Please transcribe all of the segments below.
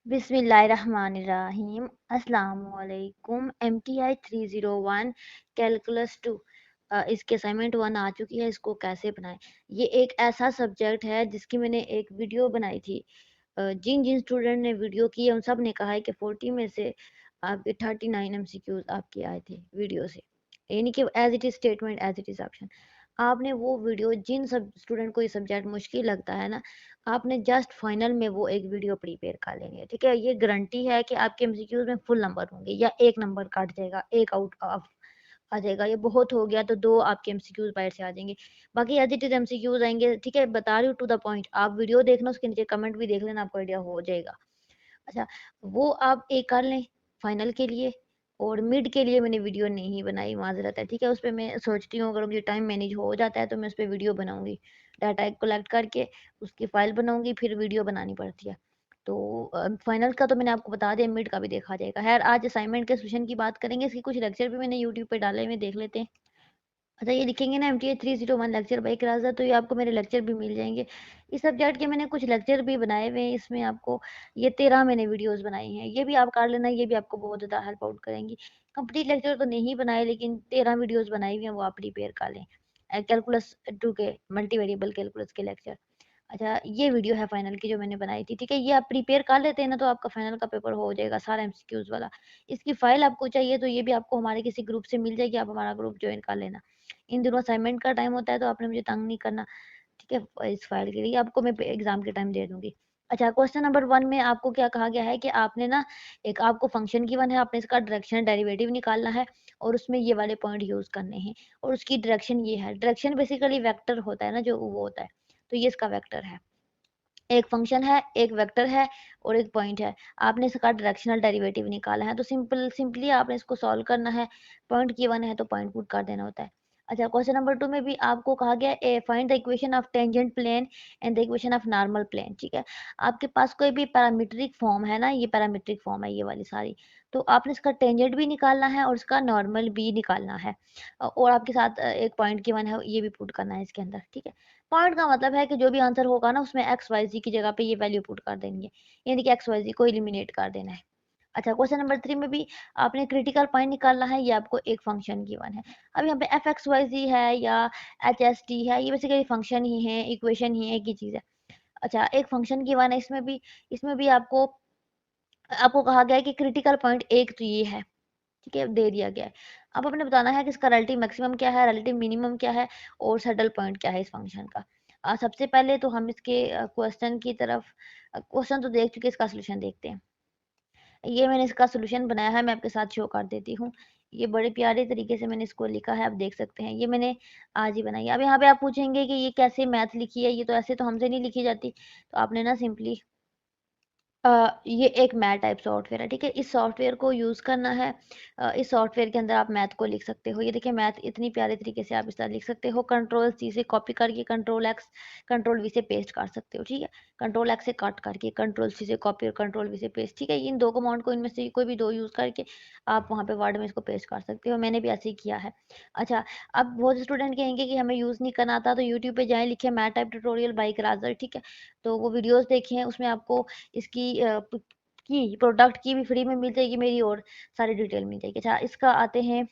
बिस्मिल्लाहिर्रहमानिर्रहीम। अस्सलामुअलैकुम। MTI 301 calculus 2 इसके असाइनमेंट 1 आ चुकी है। इसको कैसे बनाएं? ये एक ऐसा सब्जेक्ट है जिसकी मैंने एक वीडियो बनाई थी। जिन जिन स्टूडेंट ने वीडियो की है उन सब ने कहा है कि 40 में से आपके 39 MCQs आपके आए थे वीडियो से, यानी कि as it is statement as it is option. आपने वो वीडियो, जिन सब स्टूडेंट को ये सब्जेक्ट मुश्किल लगता है ना, आपने जस्ट फाइनल में वो एक वीडियो प्रिपेयर कर लेनी है। ठीक है, ये गारंटी है कि आपके एमसीक्यूज में फुल नंबर होंगे या एक नंबर काट जाएगा, एक आउट ऑफ आ जाएगा। ये बहुत हो गया तो दो आपके एमसीक्यूज बाहर से आ जाएंगे, बाकी एज इट इज एमसीक्यूज आएंगे। ठीक है, बता रही हूँ टू द पॉइंट। आप वीडियो देखना, उसके नीचे कमेंट भी देख लेना, आपको आइडिया हो जाएगा। अच्छा, वो आप एक कर लें फाइनल के लिए। और मिड के लिए मैंने वीडियो नहीं बनाई, माजरत है। ठीक है, उस पर मैं सोचती हूँ अगर मुझे टाइम मैनेज हो जाता है तो मैं उस पर वीडियो बनाऊंगी। डाटा कलेक्ट करके उसकी फाइल बनाऊंगी, फिर वीडियो बनानी पड़ती है। तो फाइनल का तो मैंने आपको बता दिया, मिड का भी देखा जाएगा। खैर, आज असाइनमेंट के सोल्यूशन की बात करेंगे। इसकी कुछ लेक्चर भी मैंने यूट्यूब पे डाले हुए, देख लेते हैं। अच्छा, ये लिखेंगे ना MTA 301 लेक्चर बाई क्लास, तो ये आपको मेरे लेक्चर भी मिल जाएंगे। इस सब्जेक्ट के मैंने कुछ लेक्चर भी बनाए हुए हैं। इसमें आपको ये 13 मैंने वीडियोस बनाई हैं, ये भी आप कर लेना, ये भी आपको बहुत ज़्यादा हेल्प आउट करेंगी। कंप्लीट लेक्चर तो नहीं बनाए, लेकिन 13 वीडियोस बनाई हुई हैं, वो आप प्रिपेयर कर लें। कैलकुलस 2 के मल्टी वेरिएबल कैलकुलस के लेक्चर। अच्छा, ये वीडियो है फाइनल की जो मैंने बनाई थी। ठीक है, ये आप प्रिपेयर कर लेते हैं ना, तो आपका फाइनल का पेपर हो जाएगा सारा MCQs वाला। इसकी फाइल आपको चाहिए तो ये भी आपको हमारे किसी ग्रुप से मिल जाएगी, आप हमारा ग्रुप ज्वाइन कर लेना। इन दिनों असाइनमेंट का टाइम होता है तो आपने मुझे तंग नहीं करना। ठीक है, इस फाइल के लिए आपको मैं एग्जाम के टाइम दे दूंगी। अच्छा, क्वेश्चन नंबर 1 में आपको क्या कहा गया है कि आपने ना, एक आपको फंक्शन गिवन है, आपने इसका डायरेक्शनल डेरिवेटिव निकालना है और उसमें ये वाले पॉइंट यूज करने हैं। और उसकी डायरेक्शन ये है। डायरेक्शन बेसिकली वेक्टर होता है ना, जो वो होता है, तो ये इसका वेक्टर है। एक फंक्शन है, एक वेक्टर है और एक पॉइंट है। आपने इसका डायरेक्शनल डेरिवेटिव निकाला है, तो सिंपली आपने इसको सॉल्व करना है। पॉइंट गिवन है तो पॉइंट पुट कर देना होता है। अच्छा, क्वेश्चन नंबर 2 में भी आपको कहा गया है find the equation of tangent plane and the equation of normal plane. ठीक है, आपके पास कोई भी पैरामीट्रिक फॉर्म है ना, ये पैरामीट्रिक फॉर्म है ये वाली सारी, तो आपने इसका टेंजेंट भी निकालना है और इसका नॉर्मल भी निकालना है। और आपके साथ एक पॉइंट गिवन है, ये भी पुट करना है इसके अंदर। ठीक है, पॉइंट का मतलब है कि जो भी आंसर होगा ना, उसमें एक्स वाई जी की जगह पे ये वैल्यू पुट कर देनी है, यानी कि एक्स वाई जी को एलिमिनेट कर देना है। अच्छा, क्वेश्चन नंबर 3 में भी आपने क्रिटिकल पॉइंट निकालना है। ये आपको एक फंक्शन गिवन है। अब यहाँ पे एफ एक्स वाई जी है या एच एस टी है, ये बेसिकली फंक्शन ही है, इक्वेशन ही है, एक ही चीज़ है। अच्छा, एक फंक्शन गिवन है इसमें भी आपको आपको कहा गया है कि क्रिटिकल पॉइंट एक तो ये है। ठीक है, दे दिया गया है। अब आपने बताना है कि इसका रिलेटिव मैक्सिमम क्या है, रिलेटिव मिनिमम क्या है और सैडल पॉइंट क्या है इस फंक्शन का। सबसे पहले तो हम इसके क्वेश्चन की तरफ, क्वेश्चन तो देख चुके, इसका सोल्यूशन देखते हैं। ये मैंने इसका सोल्यूशन बनाया है, मैं आपके साथ शो कर देती हूँ। ये बड़े प्यारे तरीके से मैंने इसको लिखा है, आप देख सकते हैं। ये मैंने आज ही बनाई है। अब यहाँ पे आप पूछेंगे कि ये कैसे मैथ लिखी है, ये तो ऐसे तो हमसे नहीं लिखी जाती। तो आपने ना सिंपली ये एक मैथ टाइप सॉफ्टवेयर है। ठीक है, इस सॉफ्टवेयर को यूज़ करना है। इस सॉफ्टवेयर के अंदर आप मैथ को लिख सकते हो। ये देखिए, मैथ इतनी प्यारे तरीके से आप इस तरह लिख सकते हो। कंट्रोल सी से कॉपी करके कंट्रोल एक्स कंट्रोल वी से पेस्ट कर सकते हो। ठीक है, कंट्रोल एक्स से कट करके कंट्रोल सी से कॉपी और कंट्रोल वी से पेस्ट। ठीक है, इन दो कमांड को, इनमें से कोई भी दो यूज़ करके आप वहाँ पे वर्ड में इसको पेस्ट कर सकते हो। मैंने भी ऐसे ही किया है। अच्छा, अब बहुत स्टूडेंट कहेंगे कि हमें यूज़ नहीं करना आता, तो यूट्यूब पे जाएँ, लिखे मैथ टाइप ट्यूटोरियल बाई क्राजर। ठीक है, तो वो वीडियोज़ देखें, उसमें आपको इसकी की प्रोडक्ट की भी फ्री में मिल जाएगी मेरी, और सारी डिटेल मिल जाएगी। अच्छा, इसका आते हैं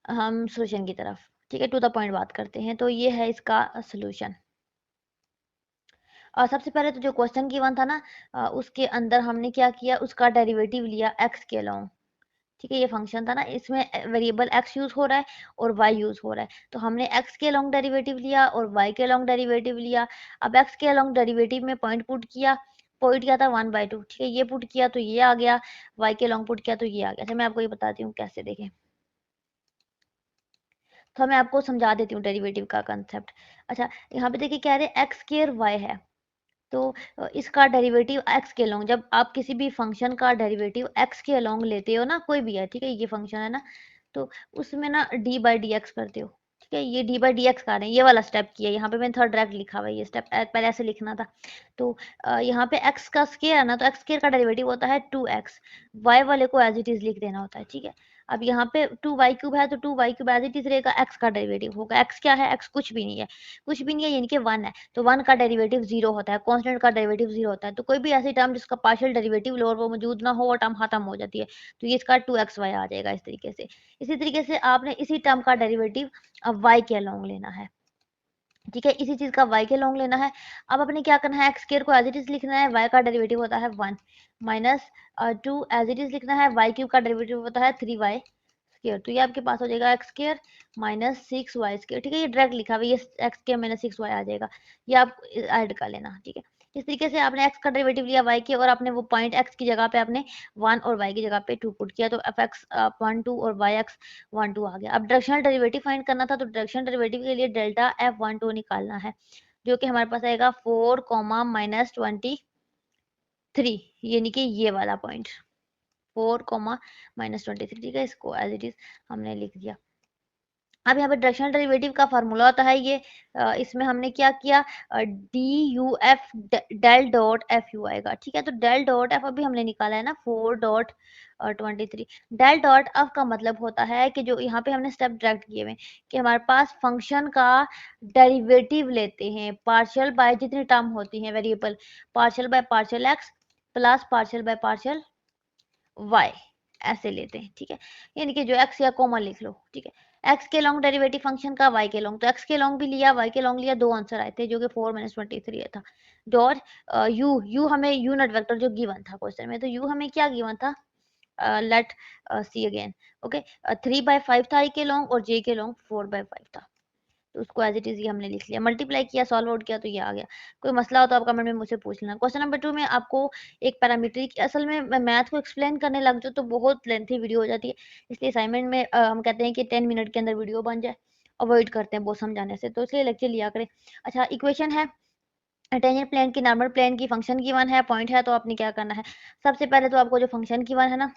हम सोल्यूशन की तरफ। ठीक है, टू द पॉइंट बात करते हैं। तो ये है इसका सोल्यूशन। और सबसे पहले तो जो क्वेश्चन गिवन था ना, उसके अंदर हमने क्या किया, उसका डेरिवेटिव लिया एक्स के अलोंग। ठीक है, ये फंक्शन था ना, इसमें वेरिएबल एक्स यूज हो रहा है और वाई यूज हो रहा है, तो हमने एक्स के अलोंग डेरिवेटिव लिया और वाई के अलोंग डेरिवेटिव लिया। अब एक्स के अलोंग डेरिवेटिव में पॉइंट पुट किया, पॉइंट क्या था 1/2। ठीक है, ये पुट किया तो ये आ गया, वाई के अलोंग पुट किया तो ये आ गया। अच्छा, मैं आपको ये बताती हूँ कैसे, देखें। तो मैं आपको समझा देती हूँ डेरिवेटिव का कंसेप्ट। अच्छा, यहाँ पे देखिए, कह रहे एक्स स्केयर वाई है, तो इसका डेरिवेटिव एक्स के अलोंग, जब आप किसी भी फंक्शन का डेरिवेटिव एक्स के अलोंग लेते हो ना, कोई भी है, ठीक है, ये फंक्शन है ना, तो उसमें ना डी बाई डी एक्स करते हो। ठीक है, ये डी बाई डी एक्स कर रहे हैं, ये वाला स्टेप किया, यहाँ पे मैंने थर्ड डायरेक्ट लिखा हुआ है, ये स्टेप पहले ऐसे लिखना था। तो यहाँ पे एक्स का स्केयर है ना, तो एक्स स्केयर का डेरिवेटिव होता है 2x, वाई वाले को एज इट इज लिख देना होता है। ठीक है, अब यहाँ पे 2y³ है तो 2y³ एज इट इज रहेगा, x का डेरिवेटिव होगा, x क्या है, x कुछ भी नहीं है, कुछ भी नहीं है यानी कि 1 है, तो 1 का डेरिवेटिव 0 होता है, कांस्टेंट का डेरिवेटिव 0 होता है, तो कोई भी ऐसी टर्म जिसका पार्शियल डेरिवेटिव लो और वो मौजूद ना हो, वो टर्म खत्म हो जाती है, तो ये इसका 2xy आ जाएगा इस तरीके से। इसी तरीके से आपने इसी टर्म का डेरिवेटिव अब y के अलोंग लेना है, ठीक है, इसी चीज का y के लॉन्ग लेना है। अब अपने क्या करना है, एक्स स्क्वायर को एज इट इज लिखना है, y का डेरिवेटिव होता है 1 माइनस 2 एज इट इज लिखना है, y³ का डेरिवेटिव होता है 3y स्क्वायर, तो ये आपके पास हो जाएगा x square minus 6y square, ठीक है, ये डायरेक्ट लिखा हुआ है, ये एक्स स्क्वायर माइनस 6y आ जाएगा, ये आप ऐड कर लेना, ठीक है। इस तरीके से आपने x का डेरिवेटिव लिया y के, और आपने वो पॉइंट x की जगह पे आपने 1 और y की जगह पे 2 पुट किया, तो fx 1 2 और yx 1 2 आ गया। अब डायरेक्शनल डेरिवेटिव फाइंड करना था, तो डायरेक्शनल डेरिवेटिव के लिए डेल्टा f12 निकालना है, जो कि हमारे पास आएगा 4 माइनस 23, यानी कि ये वाला पॉइंट 4 माइनस 23, ठीक है, इसको एज इट इज हमने लिख दिया। अब यहाँ पे डायरेक्शनल डेरिवेटिव का फार्मूला होता है ये, इसमें हमने क्या किया, D U F del dot F U आएगा, ठीक है, तो डेल डॉट एफ अभी हमने निकाला है ना 4.23, डेल डॉट एफ का मतलब होता है कि जो यहाँ पे हमने स्टेप डायरेक्ट किए हुए कि हमारे पास फंक्शन का डेरिवेटिव लेते हैं पार्शियल बाय जितनी टर्म होती हैं variable, partial by partial X plus partial by partial Y, ऐसे लेते हैं, ठीक है, यानी कि जो एक्स या कॉमन लिख लो, ठीक है, एक्स के लॉन्ग डेरिवेटिव फंक्शन का वाई के लॉन्ग, तो एक्स के लॉन्ग भी लिया वाई के लॉन्ग लिया, दो आंसर आए थे जो कि 4 माइनस 23 था। डॉट यू हमें यू नॉट वेक्टर जो गिवन था क्वेश्चन में, तो यू हमें क्या गिवन था, लेट सी अगेन, ओके, 3/5 था आई के लॉन्ग और जे के लॉन्ग 4/5 था, तो उसको एज इट इज ये हमने लिख लिया, मल्टीप्लाई किया सॉल्व आउट किया तो ये आ गया। कोई मसला हो तो आप कमेंट में मुझसे पूछ लेना। क्वेश्चन नंबर 2 में आपको एक पैरामीट्रिक, असल में मैं मैथ को एक्सप्लेन करने लग जाऊँ तो बहुत लेंथी वीडियो हो जाती है, इसलिए असाइनमेंट में हम कहते हैं कि 10 मिनट के अंदर वीडियो बन जाए, अवॉइड करते हैं बहुत समझाने से, तो इसलिए लेक्चर लिया करें। अच्छा, इक्वेशन है टेंजेंट प्लेन की, नॉर्मल प्लेन की, फंक्शन की वन है, पॉइंट है, तो आपने क्या करना है, सबसे पहले तो आपको जो फंक्शन की वन है ना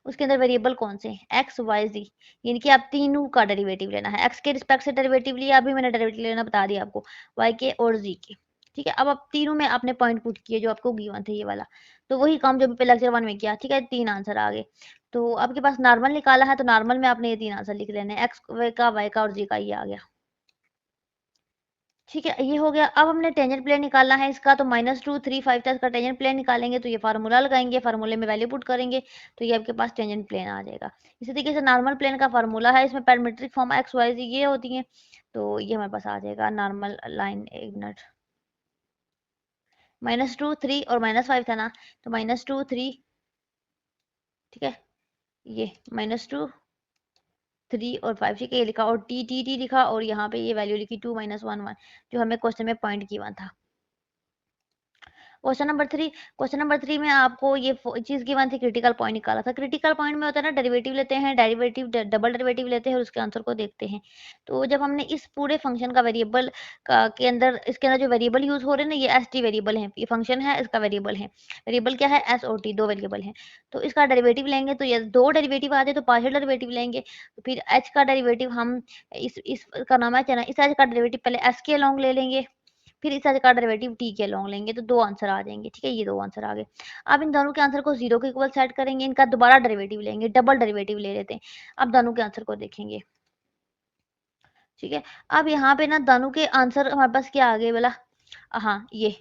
उसके अंदर वेरिएबल कौन से हैं, एक्स वाई जी, यानी कि आप तीनों का डेरिवेटिव लेना है, एक्स के रिस्पेक्ट से डेरिवेटिव लिया, अभी मैंने डेरिवेटिव लेना बता दिया आपको, वाई के और जी के, ठीक है। अब आप तीनों में आपने पॉइंट पुट किए जो आपको गिवन थे ये वाला, तो वही काम जो लेक्चर 1 में किया, ठीक है, 3 आंसर आ गए। तो आपके पास नॉर्मल निकाला है, तो नॉर्मल में आपने ये 3 आंसर लिख लेने, एक्स का, वाई का और जी का, ये आ गया, ठीक है, ये हो गया। अब हमने टेंजेंट प्लेन निकालना है इसका, तो -2 3 5 था इसका टेंजेंट प्लेन निकालेंगे, तो ये फार्मूला लगाएंगे, फार्मूले में वैल्यू पुट करेंगे, तो ये आपके पास टेंजेंट प्लेन आ जाएगा। इसी तरीके से नॉर्मल प्लेन का फार्मूला है, इसमें पैरामीट्रिक फॉर्म एक्स वाई जी ये होती है, तो ये हमारे पास आ जाएगा नॉर्मल लाइन, एक मिनट, -2 3 और -5 था ना, तो -2 3, ठीक है, ये -2 3 और 5, ठीक है, ये लिखा और टी टी टी लिखा, और यहाँ पे ये वैल्यू लिखी 2 - 1 1 जो हमें क्वेश्चन में पॉइंट की वन था। क्वेश्चन नंबर 3 में आपको ये चीज गिवन थी, क्रिटिकल पॉइंट निकाला था। क्रिटिकल पॉइंट में होता है ना, डेरिवेटिव लेते हैं, डेरिवेटिव डबल डेरिवेटिव लेते हैं और उसके आंसर को देखते हैं। तो जब हमने इस पूरे फंक्शन का वेरिएबल के अंदर, इसके अंदर जो वेरिएबल यूज हो रहे हैं ना, ये एस टी वेरिएबल है, ये फंक्शन है, इसका वेरिएबल है, वेरिएबल क्या है, एस और टी, दो वेरिएबल है, तो इसका डेरिवेटिव लेंगे, तो ये दो डेरिवेटिव आ जाए तो पार्शियल डेरिवेटिव लेंगे, तो फिर एच का डेरिवेटिव हम इसका नाम है चना, इस एच का डेरिवेटिव पहले एस के लॉन्ग ले लेंगे, फिर इस का डेरिवेटिव टी के लॉन्ग लेंगे, तो दो आंसर आ जाएंगे, ठीक है, ये दो आंसर आ गए। अब इन दोनों के आंसर को जीरो के इक्वल सेट करेंगे, इनका दोबारा डेरिवेटिव लेंगे, डबल डेरिवेटिव ले लेते हैं, अब दोनों के आंसर को देखेंगे, ठीक है। अब यहाँ पे ना दोनों के आंसर हमारे पास क्या आ गए बोला, हाँ, ये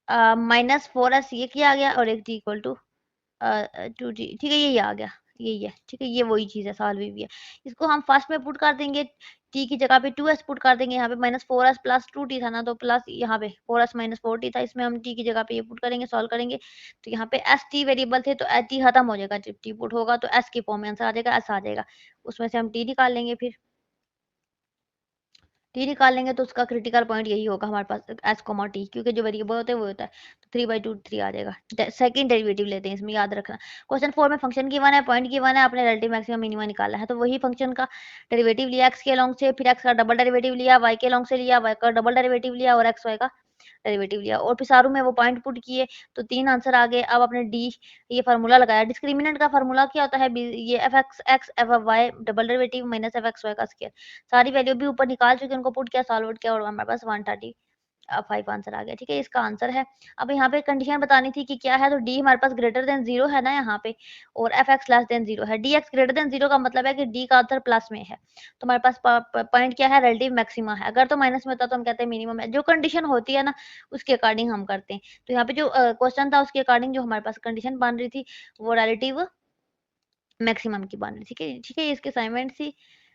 -4s ये क्या आ गया, और एक टी इक्वल टू 2t, ठीक है, यही आ गया, यही है, ठीक है, ये वही चीज़ है, सॉल्व हुई है। इसको हम फर्स्ट में पुट कर देंगे, t की जगह पे 2s पुट कर देंगे, यहाँ पे -4s प्लस 2t था ना, तो प्लस यहाँ पे 4s माइनस 4t था, इसमें हम t की जगह पे ये पुट करेंगे, सॉल्व करेंगे, तो यहाँ पे एस टी वेरिएबल थे, तो टी खत्म हो जाएगा, जब टी पुट होगा तो एस की फॉर्म में आंसर आ जाएगा, एस आ जाएगा, उसमें से हम टी निकाल लेंगे, फिर टी निकाल लेंगे तो उसका क्रिटिकल पॉइंट यही होगा हमारे पास, एस कोमा टी, क्योंकि जो वेरिएबल होता है वो होता है, तो 3/2 3 आ जाएगा। सेकंड डेरिवेटिव लेते हैं, इसमें याद रखना, क्वेश्चन 4 में फंक्शन की वन है, पॉइंट की वन है, आपने रिलेटिव मैक्सिमम मिनिमम निकाला है, तो वही फंक्शन का डेरिवेटिव लिया एक्स के लॉन्ग से, फिर एक्स का डबल डेरिवेटिव लिया, वाई के लॉन्ग से लिया, वाई का डबल डेरिवेटिव लिया, और एक्स वाई का डेरिवेटिव लिया, और फिर सारों में वो पॉइंट पुट किए, तो 3 आंसर आ गए। अब आपने डी ये फार्मूला लगाया, डिस्क्रिमिनेंट का फार्मूला क्या होता है, ये F X X F Y double derivative minus F X Y का स्क्वायर, सारी वैल्यू भी ऊपर निकाल चुके, उनको पुट किया, सॉल्व किया, और हमारे पास 130 5 आंसर आ गया, ठीक है, इसका आंसर है। अब यहाँ पे कंडीशन बतानी थी कि क्या है, तो डी हमारे पास ग्रेटर देन 0 है ना यहाँ पे, और एफ एक्स लेस देन 0 है। डी एक्स ग्रेटर देन 0 का मतलब है कि डी का आंसर प्लस में है, तो हमारे पास पॉइंट क्या है, रिलेटिव मैक्सिमा है। अगर तो माइनस में होता तो हम कहते हैं मिनिमम है। जो कंडीशन होती है ना उसके अकॉर्डिंग हम करते हैं। तो यहाँ पे जो क्वेश्चन था उसके अकॉर्डिंग जो हमारे पास कंडीशन बन रही थी वो रिलेटिव मैक्सिमम की बन रही थी, ठीक है, ये इसकी असाइनमेंट थी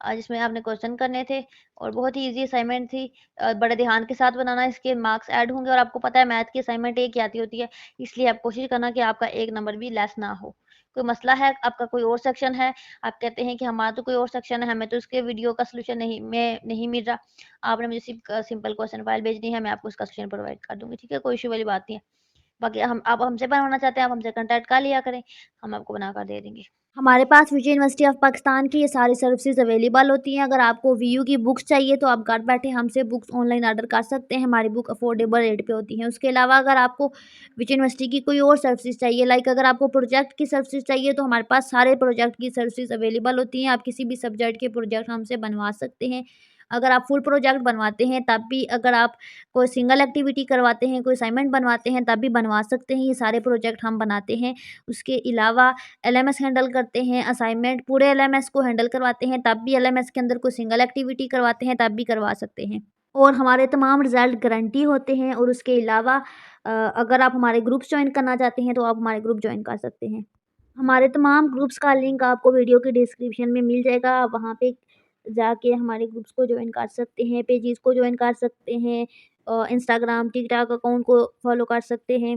जिसमें आपने क्वेश्चन करने थे और बहुत ही इजी असाइनमेंट थी। बड़े ध्यान के साथ बनाना, इसके मार्क्स ऐड होंगे और आपको पता है मैथ की असाइनमेंट एक ही आती होती है, इसलिए आप कोशिश करना कि आपका एक नंबर भी लेस ना हो। कोई मसला है, आपका कोई और सेक्शन है, आप कहते हैं कि हमारा तो कोई और सेक्शन है, हमें तो इसके वीडियो का सोल्यूशन नहीं मिल रहा, आपने मुझे सिंपल क्वेश्चन फाइल भेजनी है, मैं आपको उसका सोल्यूशन प्रोवाइड कर दूंगी, ठीक है, कोई इशू वाली बात नहीं है। बाकी हम आप हमसे बनवाना चाहते हैं, आप हमसे कॉन्टैक्ट कर लिया करें, हम आपको बनाकर दे देंगे। हमारे पास विजय यूनिवर्सिटी ऑफ पाकिस्तान की ये सारी सर्विसेज अवेलेबल होती हैं। अगर आपको वीयू की बुक्स चाहिए तो आप घर बैठे हमसे बुक्स ऑनलाइन ऑर्डर कर सकते हैं, हमारी बुक अफोर्डेबल रेट पे होती हैं। उसके अलावा अगर आपको विजय यूनिवर्सिटी की कोई और सर्विसेज चाहिए, लाइक अगर आपको प्रोजेक्ट की सर्विसेज चाहिए तो हमारे पास सारे प्रोजेक्ट की सर्विसेज अवेलेबल होती हैं। आप किसी भी सब्जेक्ट के प्रोजेक्ट हमसे बनवा सकते हैं। अगर आप फुल प्रोजेक्ट बनवाते हैं तब भी, अगर आप कोई सिंगल एक्टिविटी करवाते हैं, कोई असाइनमेंट बनवाते हैं तब भी बनवा सकते हैं। ये सारे प्रोजेक्ट हम बनाते हैं। उसके अलावा एलएमएस हैंडल करते हैं, असाइनमेंट पूरे एलएमएस को हैंडल करवाते हैं, तब भी एलएमएस के अंदर कोई सिंगल एक्टिविटी करवाते हैं तब भी करवा सकते हैं। और हमारे तमाम रिज़ल्ट गारंटी होते हैं। और उसके अलावा अगर आप हमारे ग्रुप्स जॉइन करना चाहते हैं तो आप हमारे ग्रुप जॉइन कर सकते हैं। हमारे तमाम ग्रुप्स का लिंक आपको वीडियो के डिस्क्रिप्शन में मिल जाएगा। आप वहाँ पे जाके हमारे ग्रुप्स को जॉइन कर सकते हैं, पेजेस को जॉइन कर सकते हैं, इंस्टाग्राम, टिकटॉक अकाउंट को फॉलो कर सकते हैं।